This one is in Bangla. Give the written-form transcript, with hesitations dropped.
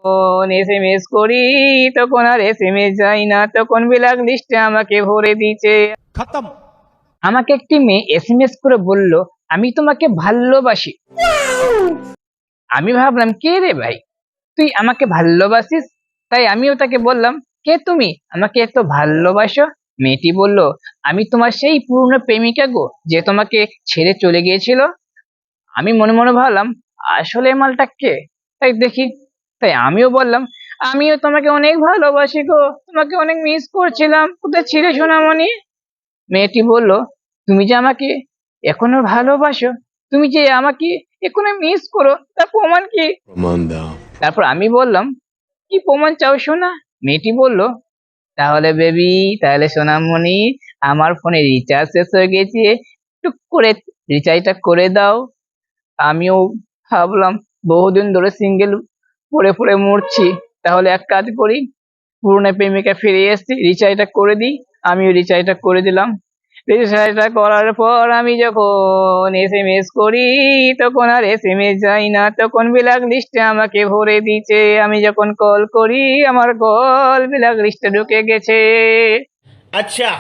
এসএমএস করি তখন আর এসএমএস যায় না, তখন ব্ল্যাক লিস্টে আমাকে ভরে দিচ্ছে। खत्म। আমাকে একটি মেয়ে এসএমএস করে বলল, আমি তোমাকে ভালোবাসি। আমি ভাবলাম, কে রে ভাই, তুই আমাকে ভালোবাসিস? তাই আমিও তাকে বললাম, কে তুমি, আমাকে এত ভালোবাসো? মেয়েটি বলল, আমি তোমার সেই পুরনো প্রেমিকা গো, যে তোমাকে ছেড়ে চলে গিয়েছিল। আমি মনে মনে ভাবলাম, আসলে এই মালটা কে? তাই দেখি। তাই আমিও বললাম, আমিও তোমাকে অনেক ভালোবাসি গো, তোমাকে অনেক মিস করছিলাম, কোথায় ছিলে সোনামণি? মেয়েটি বলল, তুমি যে আমাকে এখনো ভালোবাসো, তুমি যে আমাকে এখনো মিস করো, তার প্রমাণ কি? प्रमाण दाओ। তারপর আমি বললাম, কি প্রমাণ চাও সোনা? মেয়েটি বলল, তাহলে বেবি, তাহলে সোনামণি, আমার ফোনে রিচার্জ শেষ হয়ে গেছে, টুক করে রিচার্জটা করে দাও। আমিও ভাবলাম, বহুদিন ধরে সিঙ্গেল পড়ে পড়ে মরছি, তাহলে এক কাজ করি, পুরনো প্রেমিকা ফিরে এসেছি, রিচার্জটা করে দিই। আমিও রিচার্জটা করে দিলাম। রিচার্জটা করার পর আমি যখন এসএমএস করি তখন আর এসএমএস যায় না, তখন ব্ল্যাক লিস্টে আমাকে ভরে দিচ্ছে। আমি যখন কল করি আমার কল ব্ল্যাক লিস্টে ঢুকে গেছে। अच्छा।